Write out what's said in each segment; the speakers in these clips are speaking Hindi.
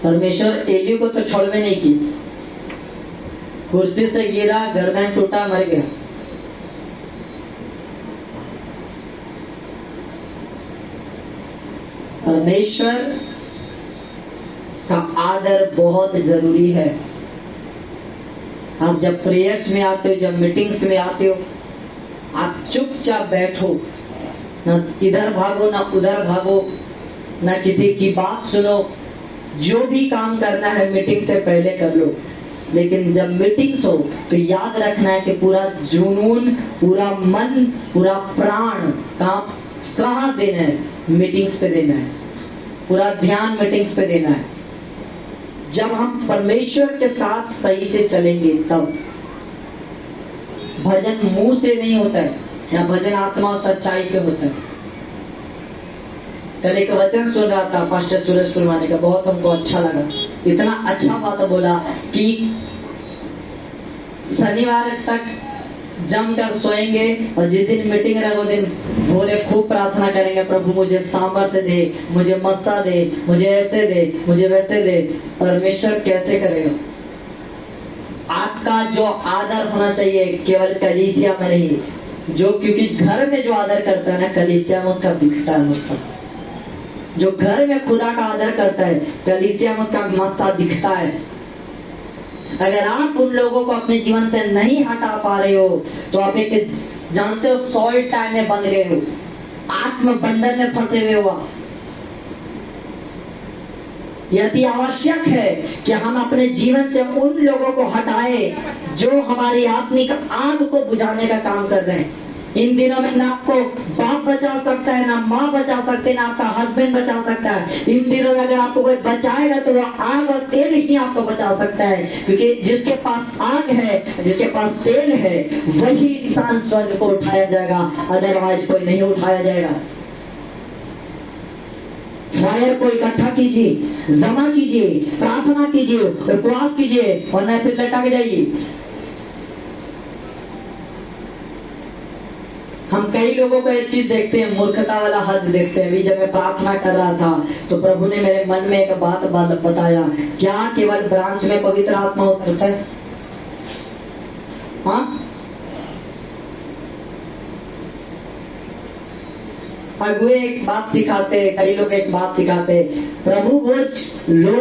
परमेश्वर एलियू को तो छोड़ में नहीं की, कुर्सी से गिरा, गर्दन टूटा, मर गया। परमेश्वर का आदर बहुत जरूरी है। आप जब प्रेयर्स में आते हो, जब मीटिंग्स में आते हो, आप चुपचाप बैठो, ना इधर भागो ना उधर भागो, ना किसी की बात सुनो। जो भी काम करना है मीटिंग से पहले कर लो, लेकिन जब मीटिंग्स हो तो याद रखना है कि पूरा जुनून, पूरा मन, पूरा प्राण कहाँ देना है? मीटिंग्स पे देना है, पूरा ध्यान मीटिंग्स पे देना है। जब हम परमेश्वर के साथ सही से चलेंगे तब भजन मुंह से नहीं होता है, या भजन आत्मा और सच्चाई से होता है। कल एक वचन सुन रहा था पास्टर सूरज फुलवानी का, बहुत हमको अच्छा लगा। इतना अच्छा बात बोला कि शनिवार तक जमकर सोएंगे और जिस दिन मीटिंग रहे वो दिन भोरे खूब प्रार्थना करेंगे, प्रभु मुझे सामर्थ्य दे, मुझे मस्सा दे, मुझे ऐसे दे, मुझे वैसे दे। परमेश्वर कैसे करेगा? आपका जो आदर होना चाहिए केवल कलीसिया में नहीं, जो क्योंकि घर में जो आदर करता है ना, कलीसिया में उसका दिखता है मस्सा। जो घर में खुदा का आदर करता है, कलीसिया में उसका मस्सा दिखता है। अगर आप उन लोगों को अपने जीवन से नहीं हटा पा रहे हो तो आप एक जानते हो सॉल्ट टाइम में बंध गए हो, आत्म बंधन में फंसे हुए हो। यदि आवश्यक है कि हम अपने जीवन से उन लोगों को हटाए जो हमारी आत्मिक आग को बुझाने का काम कर रहे हैं। इन दिनों में ना आपको बाप बचा सकता है, ना माँ बचा सकते, ना आपका हस्बैंड बचा सकता है। इन दिनों में अगर आपको कोई बचाएगा तो वो आग और तेल ही आपको बचा सकता है, क्योंकि जिसके पास आग है, जिसके पास तेल है, वही इंसान स्वर्ग को उठाया जाएगा, अदरवाइज कोई नहीं उठाया जाएगा। फायर को इकट्ठा कीजिए, जमा कीजिए, प्रार्थना कीजिए, उपवास कीजिए, और न फिर लटक जाइए। हम कई लोगों को एक चीज देखते हैं, मूर्खता वाला हद देखते हैं। अभी जब मैं प्रार्थना कर रहा था तो प्रभु ने मेरे मन में एक बात बताया, क्या केवल ब्रांच में पवित्र आत्मा उतरता है? हाँ, अगुए एक बात सिखाते, कई लोग एक बात सिखाते, प्रभु भोज लो,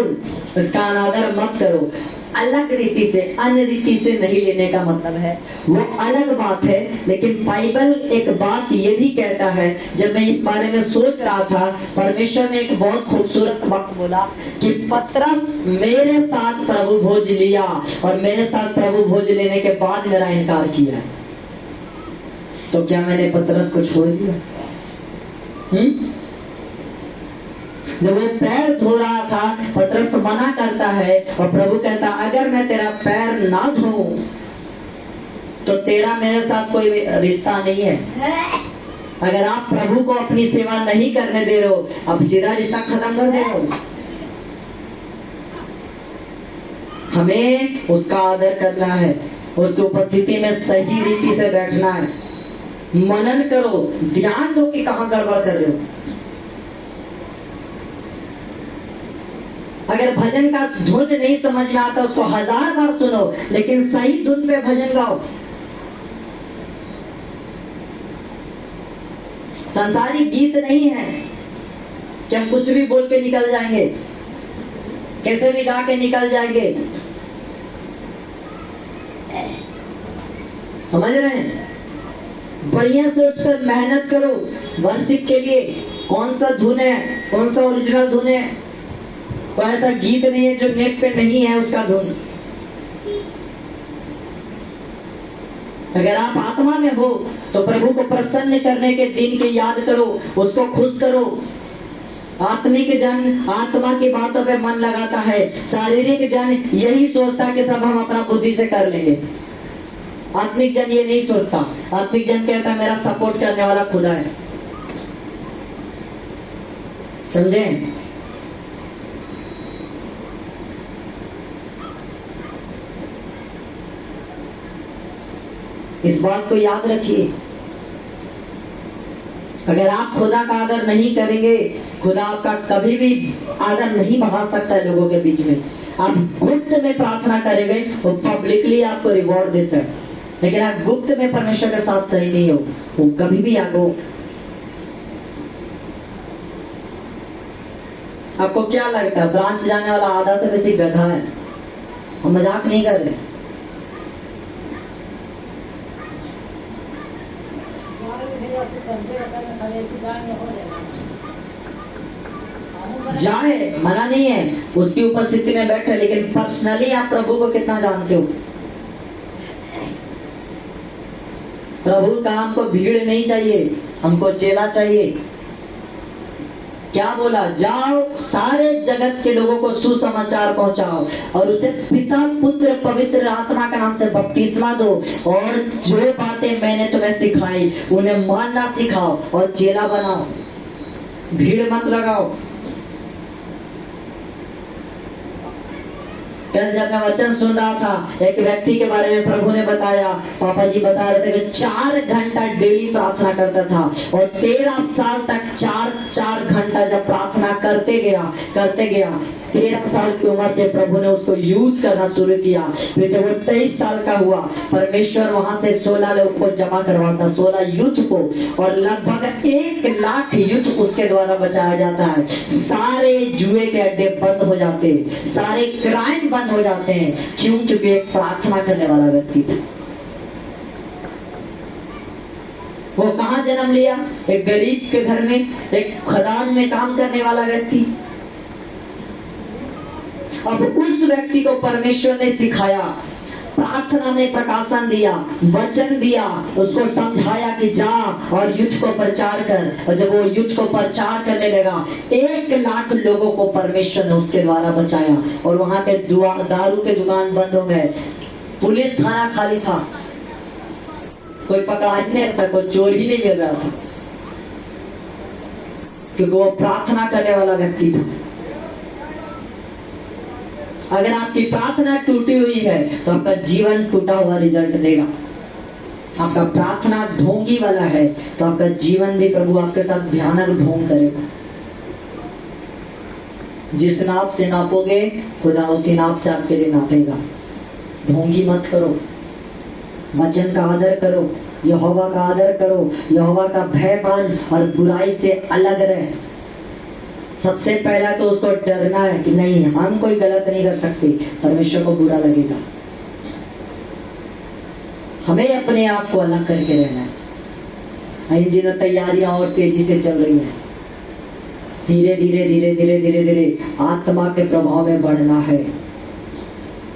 इसका अनादर मत करो। अलग रीति से, अन्य रीति से नहीं लेने का मतलब है, वो अलग बात है। लेकिन बाइबल एक बात ये भी कहता है, जब मैं इस बारे में सोच रहा था, परमेश्वर ने एक बहुत खूबसूरत बात बोला कि पतरस मेरे साथ प्रभु भोज लिया और मेरे साथ प्रभु भोज लेने के बाद मेरा इनकार किया। तो क्या मैंने पतरस को छोड़ दिया? जब वो पैर धो रहा था, पतरस मना करता है और प्रभु कहता, अगर मैं तेरा पैर ना धोऊं तो तेरा मेरे साथ कोई रिश्ता नहीं है। अगर आप प्रभु को अपनी सेवा नहीं करने दे रहे हो, आप सीधा रिश्ता खत्म कर दे रहे हो। हमें उसका आदर करना है, उसकी उपस्थिति में सही रीति से बैठना है। मनन करो, ध्यान दो कि कहां गड़बड़ कर रहे हो। अगर भजन का धुन नहीं समझ में आता, उसको 1000 बार सुनो, लेकिन सही धुन पे भजन गाओ। संसारी गीत नहीं है कि हम कुछ भी बोल के निकल जाएंगे, कैसे भी गा के निकल जाएंगे। समझ रहे हैं? बढ़िया से उस पर मेहनत करो। वर्शिप के लिए कौन सा धुन है, कौन सा ओरिजिनल धुन है? कोई ऐसा गीत नहीं है जो नेट पे नहीं है उसका धुन। अगर आप आत्मा में हो तो प्रभु को प्रसन्न करने के दिन की याद करो, उसको खुश करो। आत्मिक जन आत्मा की बातों पे मन लगाता है, शारीरिक जन यही सोचता है कि सब हम अपना बुद्धि से कर लेंगे। आत्मिक जन ये नहीं सोचता। आत्मिक जन कहता है मेरा सपोर्ट करने वाला खुदा है। समझे? इस बात को याद रखिए। अगर आप खुदा का आदर नहीं करेंगे, खुदा आपका कभी भी आदर नहीं बढ़ा सकता है लोगों के बीच में। आप गुप्त में प्रार्थना करेंगे वो पब्लिकली आपको रिवॉर्ड देता है, लेकिन आप गुप्त में परमेश्वर के साथ सही नहीं हो, वो कभी भी आगो। आपको क्या लगता है ब्रांच जाने वाला आधा से बेसी गधा है? हम मजाक नहीं कर रहे। जाए मना नहीं है, उसकी उपस्थिति में बैठे, लेकिन पर्सनली आप प्रभु को कितना जानते हो? प्रभु का हमको भीड़ नहीं चाहिए, हमको चेला चाहिए। क्या बोला? जाओ सारे जगत के लोगों को सुसमाचार पहुंचाओ और उसे पिता पुत्र पवित्र आत्मा के नाम से बपतिस्मा दो, और जो बातें मैंने तुम्हें सिखाई उन्हें मानना सिखाओ और चेला बनाओ। भीड़ मत लगाओ। कल जब मैं वचन सुन रहा था, एक व्यक्ति के बारे में प्रभु ने बताया, पापा जी बता रहे थे कि 4 घंटा डेली प्रार्थना करता था और 13 साल तक 4 घंटा जब प्रार्थना करते गया 13 साल की उम्र से प्रभु ने उसको यूज करना शुरू किया। फिर जब वो 23 साल का हुआ, परमेश्वर वहां से 16 लोग को जमा करवाता, 16 यूथ को, और लगभग 1 लाख यूथ उसके द्वारा बचाया जाता है। सारे जुए के अड्डे बंद हो जाते, सारे क्राइम बंद हो जाते हैं। क्यों? क्योंकि एक प्रार्थना करने वाला व्यक्ति था। वो कहां जन्म लिया? एक गरीब के घर में, एक खदान में काम करने वाला व्यक्ति। अब उस व्यक्ति को परमेश्वर ने सिखाया, प्रार्थना में प्रकाशन दिया, वचन दिया, उसको समझाया कि जा और युद्ध को प्रचार कर। और जब वो युद्ध को प्रचार करने लगा, 1 लाख लोगों को परमेश्वर ने उसके द्वारा बचाया। और वहां के दारू के दुकान बंद हो गए, पुलिस थाना खाली था, कोई पकड़ा ही नहीं था, कोई चोर ही नहीं मिल रहा था, क्योंकि वो प्रार्थना करने वाला व्यक्ति था। अगर आपकी प्रार्थना टूटी हुई है तो आपका जीवन टूटा हुआ रिजल्ट देगा। आपका प्रार्थना ढोंगी वाला है तो आपका जीवन भी प्रभु आपके साथ भयानक ढोंग करेगा। जिस नाप से नापोगे खुदा उसी नाप से आपके लिए नापेगा। ढोंगी मत करो, वचन का आदर करो, यहोवा का आदर करो, यहोवा का भय मान और बुराई से अलग रहे। सबसे पहला तो उसको डरना है कि नहीं, हम कोई गलत नहीं कर सकते, परमेश्वर को बुरा लगेगा। हमें अपने आप को अलग करके रहना है। इन दिनों तैयारियां और तेजी से चल रही हैं। धीरे धीरे धीरे धीरे धीरे धीरे आत्मा के प्रभाव में बढ़ना है।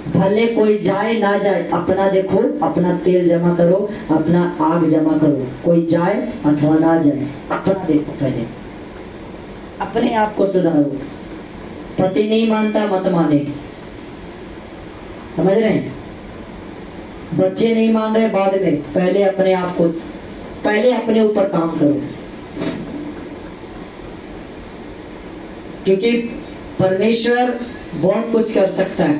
भले कोई जाए ना जाए, अपना देखो, अपना तेल जमा करो, अपना आग जमा करो। कोई जाए अथवा ना जाए, अपना देखो, पहले अपने आप को सुधारो। पति नहीं मानता मत माने, समझ रहे हैं? बच्चे नहीं मान रहे बाद में, पहले अपने आप को, पहले अपने ऊपर काम करो। क्योंकि परमेश्वर बहुत कुछ कर सकता है,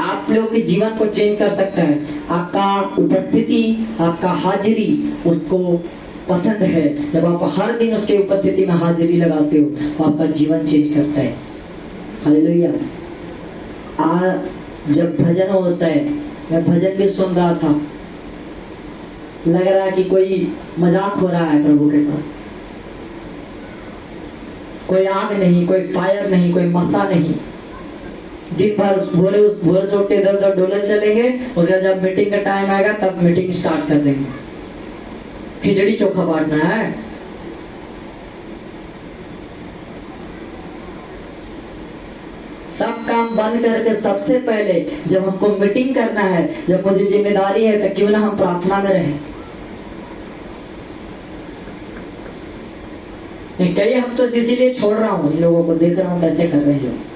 आप लोगों के जीवन को चेंज कर सकता है। आपका उपस्थिति, आपका हाजिरी उसको पसंद है। जब आप हर दिन उसके उपस्थिति में हाजिरी लगाते हो तो आपका जीवन चेंज करता है। हालेलुया। जब भजन होता है, मैं भजन भी सुन रहा था, लग रहा है कि कोई मजाक हो रहा है प्रभु के साथ। कोई आग नहीं, कोई फायर नहीं, कोई मसा नहीं। दिन भर भोर से उठते इधर उधर डोले चलेंगे, उसके बाद जब मीटिंग का टाइम आएगा तब मीटिंग स्टार्ट कर देंगे। खिचड़ी चोखा बांटना है। सब काम बंद करके सबसे पहले जब हमको मीटिंग करना है, जब मुझे जिम्मेदारी है, तो क्यों ना हम प्रार्थना में रहें। कई हफ्तों से इसीलिए छोड़ रहा हूँ, इन लोगों को देख रहा हूँ कैसे कर रहे हैं लोग।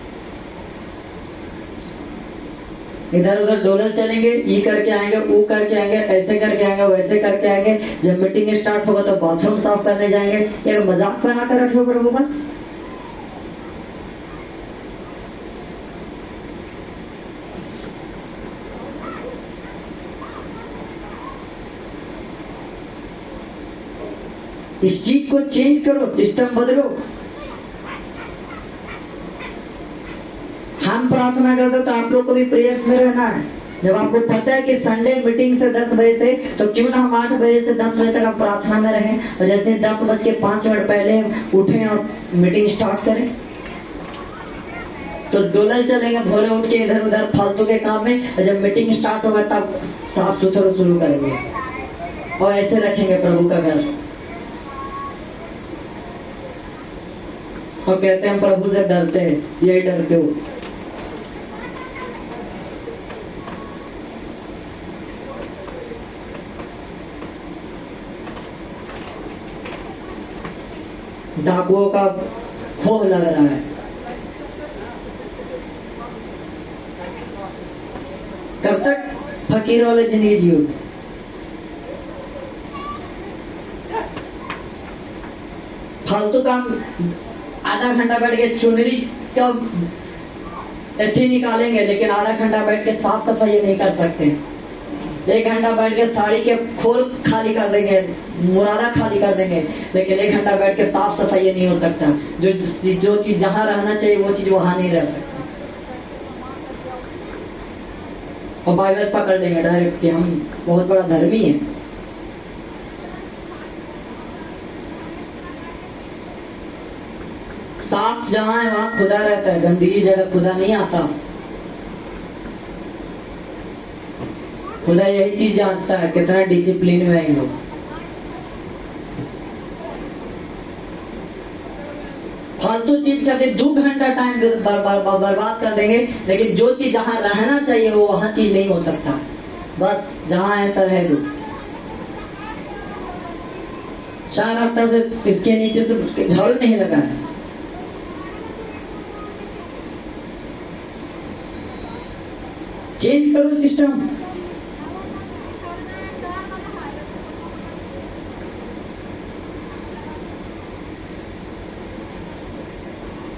इधर उधर डोलर चलेंगे, ये करके आएंगे, वो करके आएंगे, ऐसे करके आएंगे, वैसे करके आएंगे। जब मीटिंग स्टार्ट होगा तो बाथरूम साफ करने जाएंगे। ये मजाक बना कर रखे हो प्रभु का। इस चीज को चेंज करो, सिस्टम बदलो। हम प्रार्थना करते तो आप लोग को भी प्रेयर्स में रहना है। जब आपको पता है कि संडे मीटिंग से 10 बजे से, तो क्यों ना हम 8 बजे से 10 बजे तक आप प्रार्थना में रहें, और जैसे 10:05 पहले उठें और मीटिंग स्टार्ट करें। तो डोलल चलेंगे भोरे उठ के इधर उधर फालतू के काम में, और जब मीटिंग स्टार्ट होगा तब साफ सुथरा शुरू करेंगे, और ऐसे रखेंगे प्रभु का घर। और कहते हैं हम प्रभु से डरते हैं, यही डरते हो। डाकुओं का खौफ लग रहा है। कब तक फकीर वाले जिंदगी जियो? फालतू काम, आधा घंटा बैठ के चुनरी का एथी निकालेंगे, लेकिन आधा घंटा बैठ के साफ सफाई नहीं कर सकते। 1 घंटा बैठ के साड़ी के खोल खाली कर देंगे, मुरादा खाली कर देंगे, लेकिन 1 घंटा बैठ के साफ सफाई नहीं हो सकता। जो चीज जहां रहना चाहिए वो चीज वहां नहीं रह सकती। और बाइबल पकड़ लेंगे डायरेक्ट कि हम बहुत बड़ा धर्मी है। साफ जहां है वहां खुदा रहता है, गंदगी जगह खुदा नहीं आता। खुदा यही चीज जांचता है कितना डिसिप्लिन में है लोग। फालतू चीज करते 2 घंटा टाइम बर्बाद कर देंगे, लेकिन जो चीज जहां रहना चाहिए वो वहां चीज नहीं हो सकता। बस जहां है तो रह दो। 4 हफ्ता से इसके नीचे से झाड़ू नहीं लगा है। चेंज करो सिस्टम।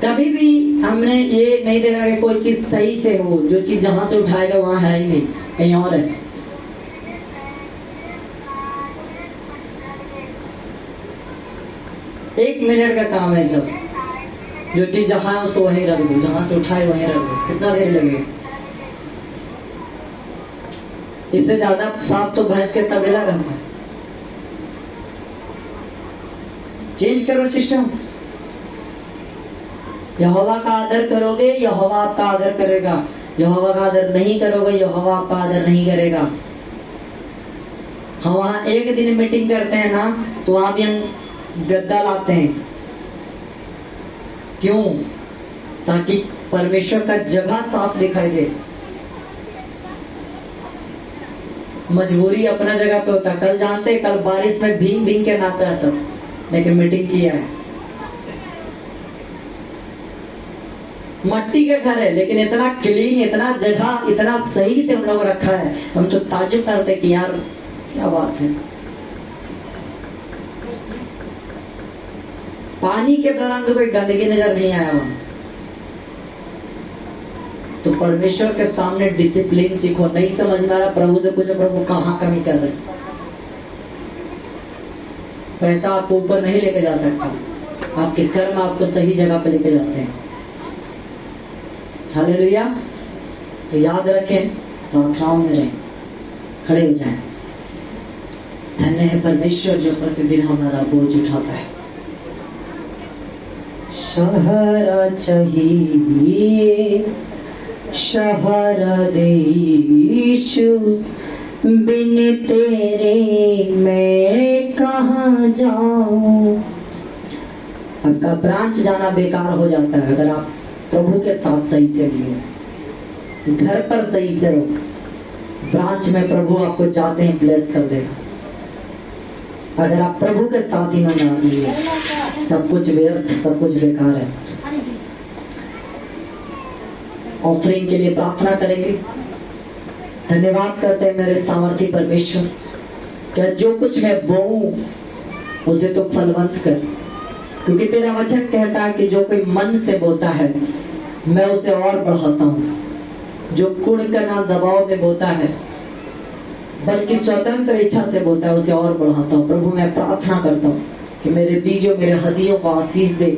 कभी भी हमने ये नहीं देखा कि कोई चीज सही से हो। जो चीज जहां से उठाएगा वहां है ही नहीं, कहीं और है। एक मिनट का काम है सब। जो चीज जहां है उसको वहीं रख दो, जहां से उठाए वहीं रख दो। कितना देर लगेगा? इससे ज्यादा साफ तो भैंस के तबेला रहता है। चेंज करो सिस्टम। यहोवा का आदर करोगे, यहोवा आपका आदर करेगा। यहोवा का आदर नहीं करोगे, यहोवा आपका आदर नहीं करेगा। हम वहां एक दिन मीटिंग करते हैं ना, तो वहां भी हम गद्दा लाते हैं। क्यों? ताकि परमेश्वर का जगह साफ दिखाई दे। मजबूरी अपना जगह पे होता। कल जानते, कल बारिश में भीग भीग के नाचा है सब, लेकिन मीटिंग किया है। मट्टी के घर है, लेकिन इतना क्लीन, इतना जगह, इतना सही से हम लोग रखा है। हम तो ताजुब करते कि यार क्या बात है। पानी के दौरान तो कोई गंदगी नजर नहीं आया वहां। तो परमेश्वर के सामने डिसिप्लिन सीखो। नहीं समझ में आ रहा, प्रभु से पूछो, प्रभु कहाँ कमी कर रहे। पैसा आपको ऊपर नहीं लेके जा सकता, आपके कर्म आपको सही जगह पे लेके जाते हैं। हालेलुया। तो याद रखें, प्रार्थनाओं में रहें, खड़े हो जाएं। धन्य है परमेश्वर जो प्रतिदिन हमारा बोझ उठाता है। सहारा चाहिए, सहारा दे यीशु, बिन तेरे मैं कहाँ जाऊं। आपका ब्रांच जाना बेकार हो जाता है अगर आप प्रभु के साथ सही से नहीं हो। घर पर सही से रहो, ब्रांच में प्रभु आपको जाते हैं ब्लेस कर देगा। अगर आप प्रभु के साथ ही ना लिए, सब कुछ व्यर्थ, सब कुछ बेकार है। ऑफरिंग के लिए प्रार्थना करेंगे। धन्यवाद करते हैं मेरे सामर्थी परमेश्वर, क्या जो कुछ मैं बोऊं उसे तो फलवंत कर, क्योंकि तेरा वचन कहता है कि जो कोई मन से बोता है मैं उसे और बढ़ाता हूँ। जो कुड़ कर ना दबाव में बोता है बल्कि स्वतंत्र इच्छा से बोता है, उसे और बढ़ाता हूँ। प्रभु मैं प्रार्थना करता हूँ कि मेरे बीजों मेरे हड्डियों को आशीष दे,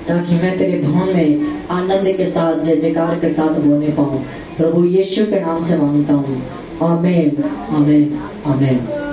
ताकि मैं तेरे भवन में आनंद के साथ जय जयकार के साथ बोलने पाऊं। प्रभु यीशु के नाम से मांगता हूँ, आमीन आमीन आमीन।